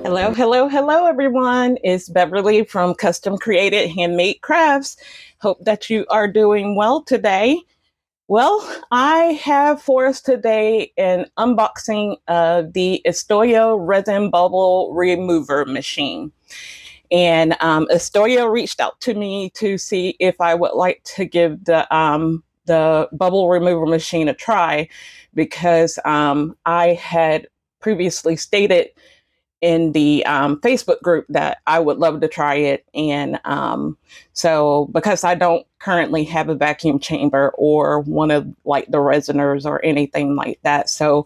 Hello, hello, hello, everyone. It's Beverly from Custom Created Handmade Crafts. Hope that you are doing well today. Well, I have for us today an unboxing of the Istoyo Resin Bubble Remover Machine. And Istoyo reached out to me to see if I would like to give the bubble remover machine a try because I had previously stated in the Facebook group that I would love to try it. And so because I don't currently have a vacuum chamber or one of like the resiners or anything like that. So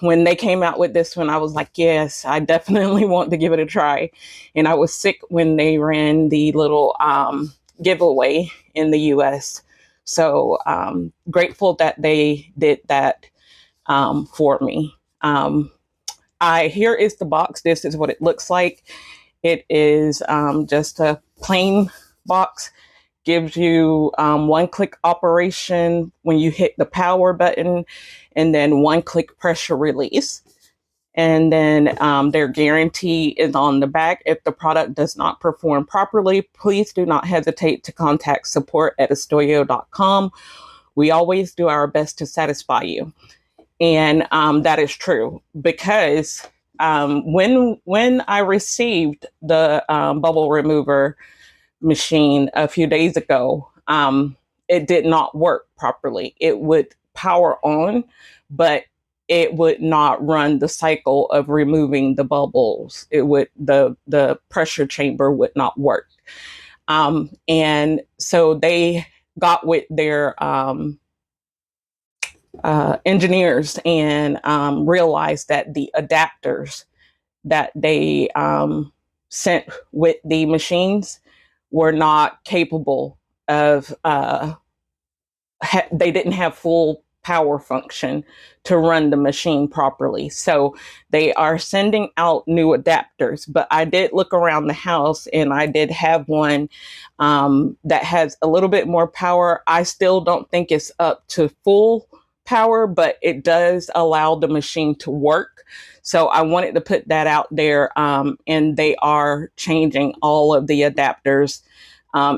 when they came out with this one, I was like, yes, I definitely want to give it a try. And I was sick when they ran the little giveaway in the US. So grateful that they did that for me. Here is the box. This is what it looks like. It is just a plain box. Gives you one-click operation when you hit the power button, and then one-click pressure release. And then their guarantee is on the back. If the product does not perform properly, please do not hesitate to contact support@istoyo.com. We always do our best to satisfy you. And that is true because when I received the bubble remover machine a few days ago, it did not work properly. It would power on, but it would not run the cycle of removing the bubbles. The pressure chamber would not work. And so they got with their engineers and realized that the adapters that they sent with the machines were not capable of, they didn't have full power function to run the machine properly. So they are sending out new adapters, but I did look around the house and I did have one that has a little bit more power. I still don't think it's up to full power, but it does allow the machine to work. So I wanted to put that out there, and they are changing all of the adapters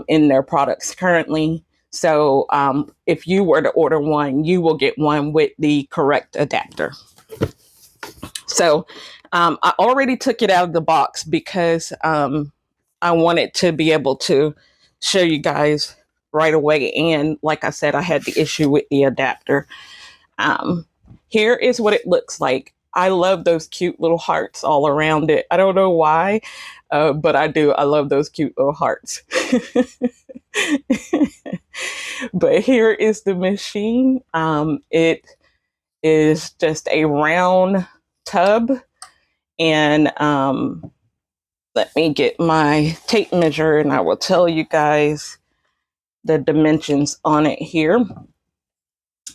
in their products currently. So if you were to order one, you will get one with the correct adapter. So I already took it out of the box because I wanted to be able to show you guys right away. And like I said, I had the issue with the adapter. Here is what it looks like. I love those cute little hearts all around it. I don't know why, but I do. I love those cute little hearts. But here is the machine. It is just a round tub. And let me get my tape measure and I will tell you guys the dimensions on it here.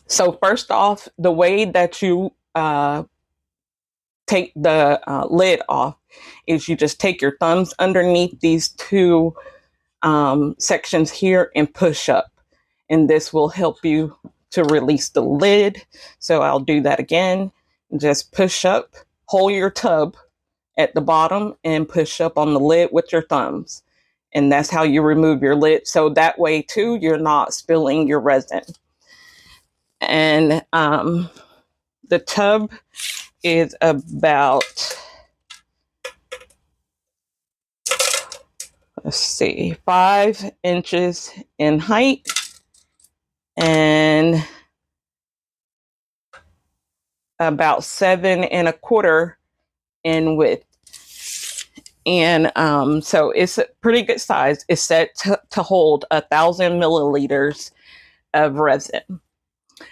So first off, the way that you take the lid off is you just take your thumbs underneath these two sections here and push up. And this will help you to release the lid. So I'll do that again. Just push up, hold your tub at the bottom and push up on the lid with your thumbs. And that's how you remove your lid. So that way too, you're not spilling your resin. And the tub is about, let's see, 5 inches in height and about 7 1/4 in width. And so it's a pretty good size. It's set to hold 1,000 milliliters of resin.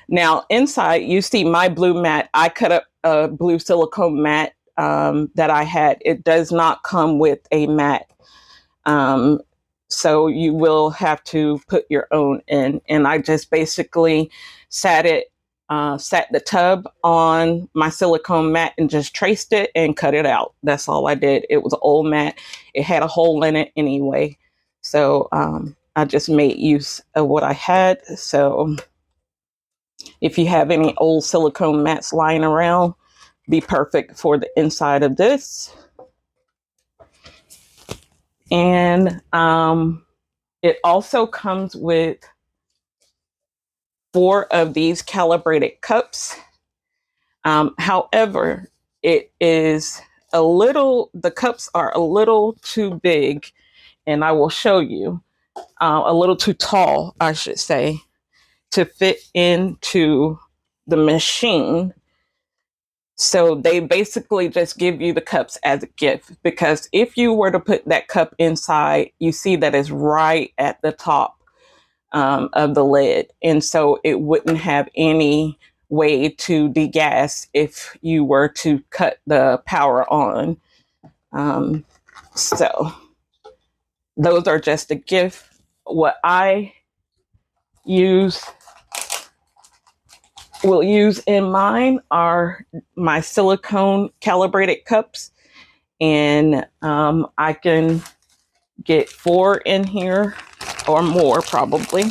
Now inside you see my blue mat. I cut up a blue silicone mat that I had. It does not come with a mat. So you will have to put your own in. And I just basically sat the tub on my silicone mat and just traced it and cut it out. That's all I did. It was an old mat. It had a hole in it anyway. So I just made use of what I had. So if you have any old silicone mats lying around, be perfect for the inside of this. And it also comes with 4 of these calibrated cups. However, the cups are a little too big, and I will show you, a little too tall, I should say, to fit into the machine. So they basically just give you the cups as a gift, because if you were to put that cup inside, you see that it's right at the top of the lid. And so it wouldn't have any way to degas if you were to cut the power on. So those are just a gift. What I will use in mine are my silicone calibrated cups. And I can get 4 in here or more probably.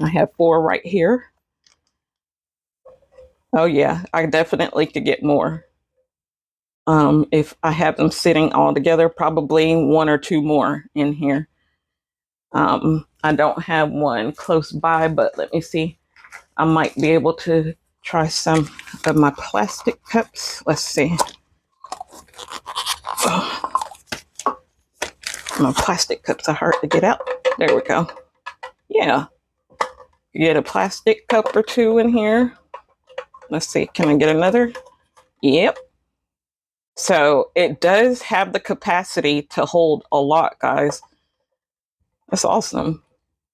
I have 4 right here. Oh yeah, I definitely could get more. If I have them sitting all together, probably 1 or 2 more in here. I don't have one close by, but let me see. I might be able to try some of my plastic cups. Let's see. Oh, my plastic cups are hard to get out. There we go. Yeah. Get a plastic cup or 2 in here. Let's see. Can I get another? Yep. So it does have the capacity to hold a lot, guys. That's awesome.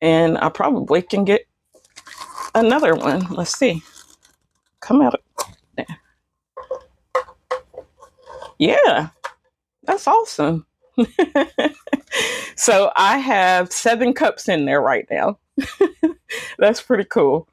And I probably can get another one. Let's see. Come out of there. Yeah, that's awesome. So I have 7 cups in there right now. That's pretty cool.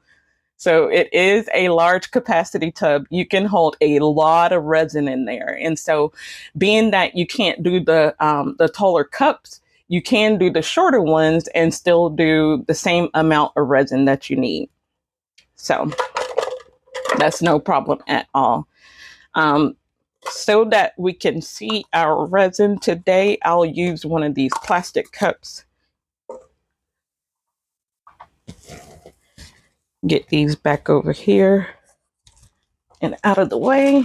So it is a large capacity tub. You can hold a lot of resin in there. And so being that you can't do the taller cups, you can do the shorter ones and still do the same amount of resin that you need. So that's no problem at all. So that we can see our resin today, I'll use one of these plastic cups. Get these back over here and out of the way.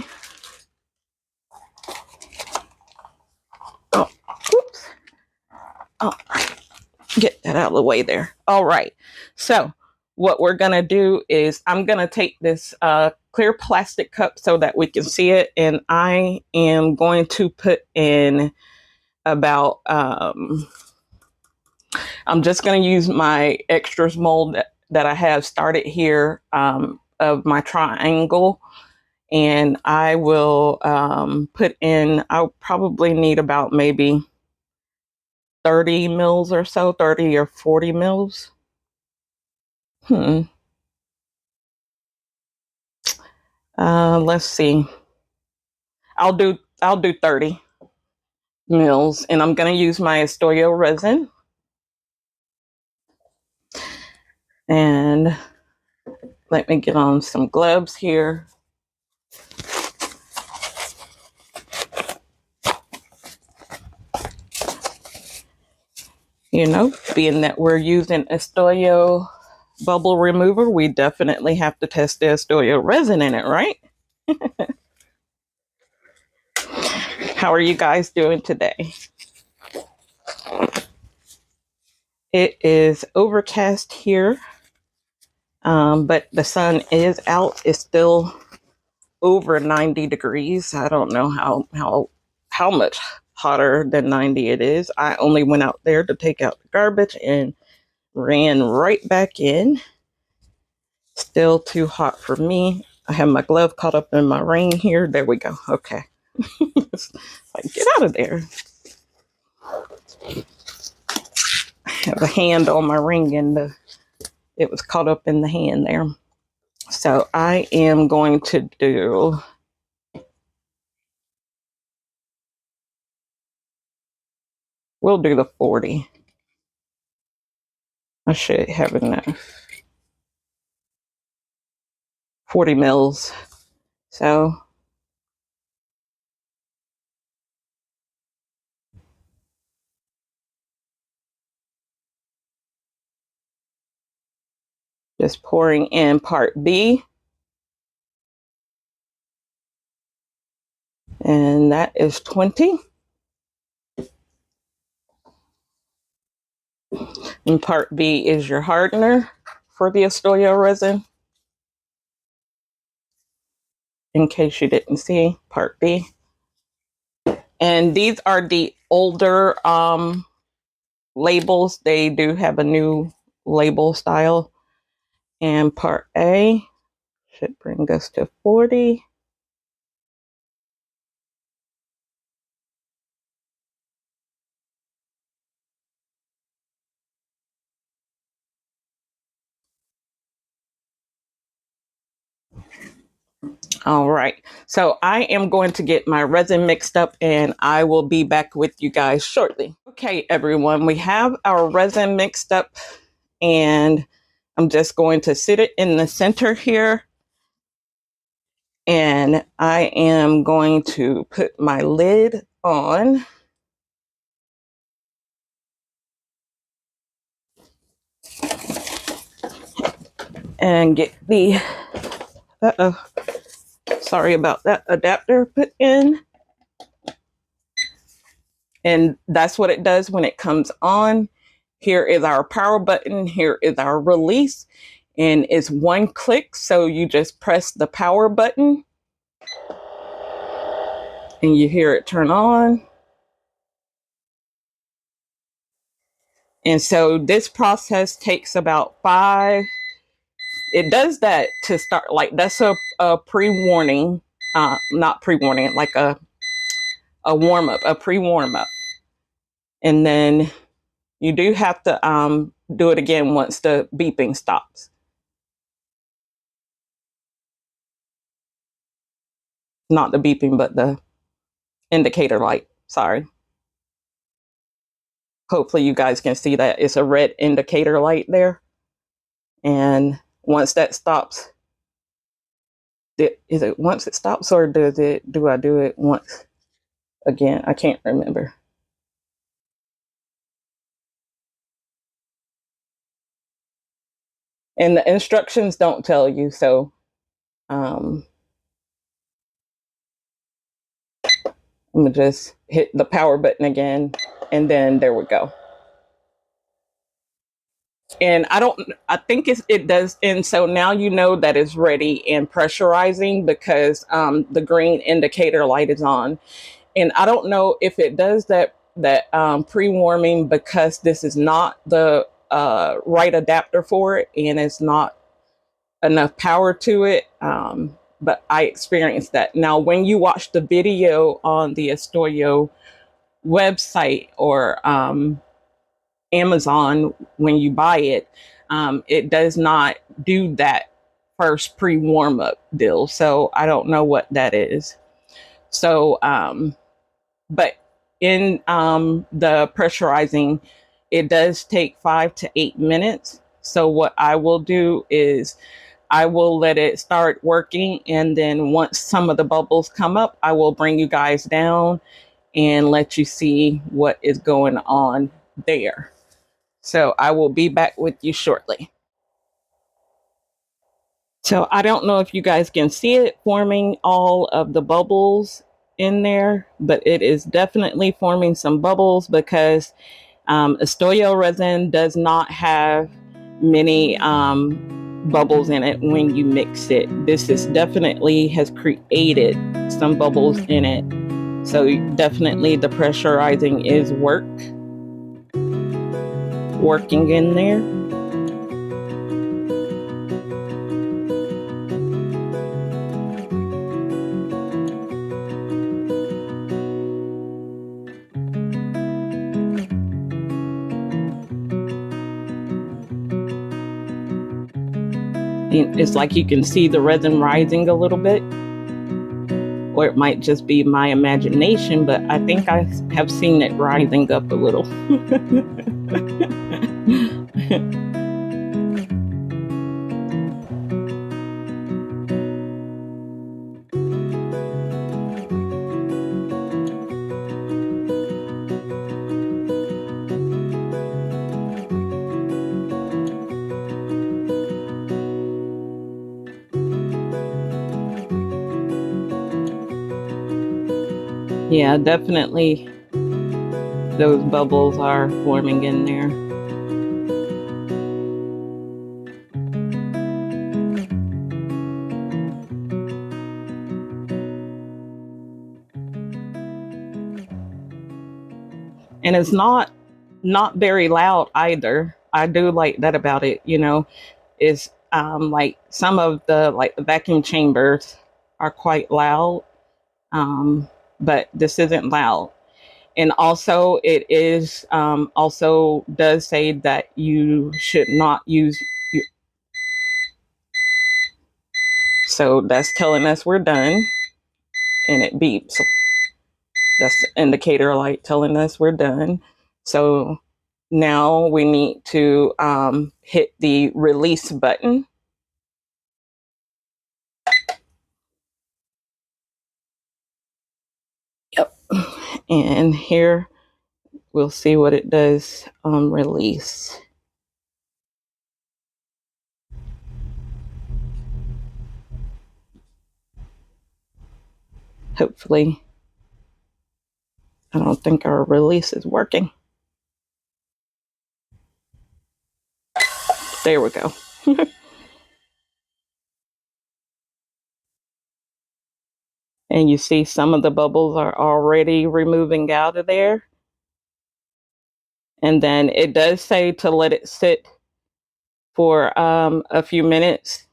Oh, oops. Oh, get that out of the way there. All right. So what we're going to do is I'm going to take this clear plastic cup so that we can see it. And I am going to put in about, I'm just going to use my extras mold that I have started here of my triangle. And I will put in, I'll probably need about maybe 30 mils or so, 30 or 40 mils. Let's see. I'll do 30 mils, and I'm going to use my Istoyo resin. And let me get on some gloves here. You know, being that we're using Istoyo bubble remover, we definitely have to test the Istoyo resin in it, right? How are you guys doing today? It is overcast here, but the sun is out. It's still over 90 degrees. I don't know how much hotter than 90 it is. I only went out there to take out the garbage and ran right back in. Still too hot for me. I have my glove caught up in my ring here. There we go. Okay. Like, get out of there. I have a hand on my ring and it was caught up in the hand there. So I am going to do, we'll do the 40. I should have enough. 40 mils. So Just pouring in part B. And that is 20. And part B is your hardener for the Istoyo resin. In case you didn't see, part B. And these are the older labels. They do have a new label style. And part A should bring us to 40. All right, so I am going to get my resin mixed up and I will be back with you guys shortly. Okay, everyone, we have our resin mixed up and I'm just going to sit it in the center here. And I am going to put my lid on. And get the, sorry about that, adapter put in. And that's what it does when it comes on. Here is our power button. Here is our release. And it's one click. So you just press the power button and you hear it turn on. And so this process takes about 5. It does that to start, like that's a pre-warning, not pre-warning, like a warm-up, a pre-warm-up. And then you do have to do it again once the beeping stops. Not the beeping, but the indicator light, sorry. Hopefully you guys can see that it's a red indicator light there. And once that stops, is it once it stops or do I do it once again? I can't remember. And the instructions don't tell you, so I'm gonna just hit the power button again, and then there we go. And I think it does. And so now you know that it's ready and pressurizing because the green indicator light is on. And I don't know if it does that pre-warming because this is not the right adapter for it and it's not enough power to it. But I experienced that. Now, when you watch the video on the Istoyo website or Amazon, when you buy it, it does not do that first pre-warm-up deal. So I don't know what that is. So, but in the pressurizing, it does take 5 to 8 minutes. So what I will do is I will let it start working. And then once some of the bubbles come up, I will bring you guys down and let you see what is going on there. So I will be back with you shortly. So I don't know if you guys can see it forming all of the bubbles in there, but it is definitely forming some bubbles because Istoyo resin does not have many bubbles in it when you mix it. This is definitely has created some bubbles in it. So definitely the pressurizing is working in there. It's like you can see the resin rising a little bit, or it might just be my imagination, but I think I have seen it rising up a little. Yeah, definitely those bubbles are forming in there. And it's not very loud either. I do like that about it, you know, is like some of the vacuum chambers are quite loud, but this isn't loud. And also it is also does say that you should not use your, so that's telling us we're done, and it beeps. That's the indicator light telling us we're done. So now we need to hit the release button. Yep. And here we'll see what it does on release. Hopefully, I don't think our release is working. There we go. And you see some of the bubbles are already removing out of there. And then it does say to let it sit for a few minutes,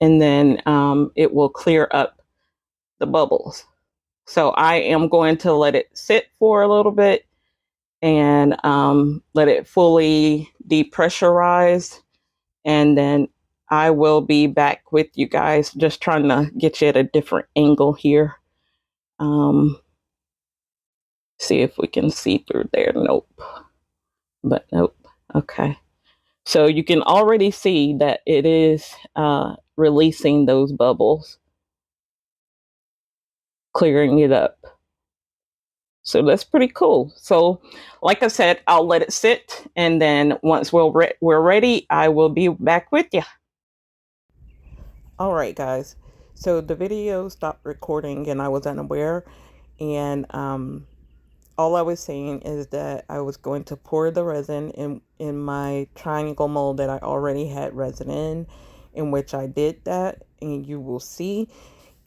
and then it will clear up the bubbles. So I am going to let it sit for a little bit and let it fully depressurize. And then I will be back with you guys, just trying to get you at a different angle here. See if we can see through there. Nope. But nope. Okay. So you can already see that it is releasing those bubbles, clearing it up. So that's pretty cool. So like I said, I'll let it sit, and then once we're ready, I will be back with you. All right, guys. So the video stopped recording and I was unaware, and all I was saying is that I was going to pour the resin in my triangle mold that I already had resin in which I did that, and you will see.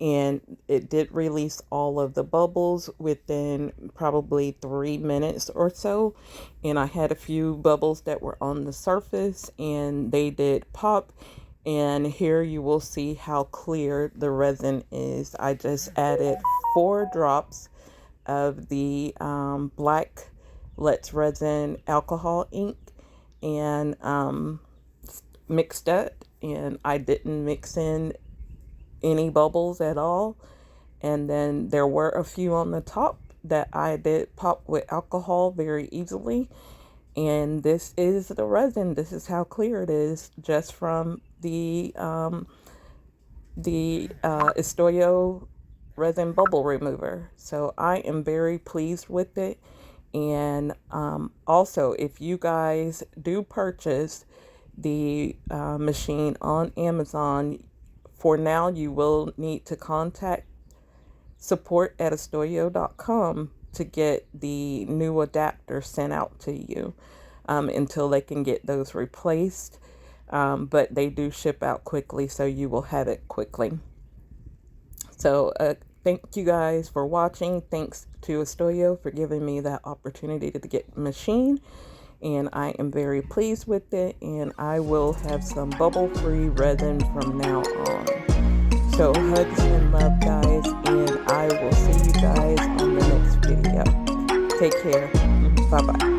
And it did release all of the bubbles within probably 3 minutes or so. And I had a few bubbles that were on the surface and they did pop. And here you will see how clear the resin is. I just added 4 drops of the black Let's Resin alcohol ink and mixed that. And I didn't mix in any bubbles at all. And then there were a few on the top that I did pop with alcohol very easily. And this is the resin. This is how clear it is just from the Istoyo resin bubble remover. So I am very pleased with it. And also, if you guys do purchase the machine on Amazon, for now you will need to contact support@istoyo.com to get the new adapter sent out to you until they can get those replaced. But they do ship out quickly, so you will have it quickly. So thank you guys for watching. Thanks to Istoyo for giving me that opportunity to get the machine. And I am very pleased with it. And I will have some bubble-free resin from now on. So hugs and love, guys. And I will see you guys on the next video. Take care. Bye-bye.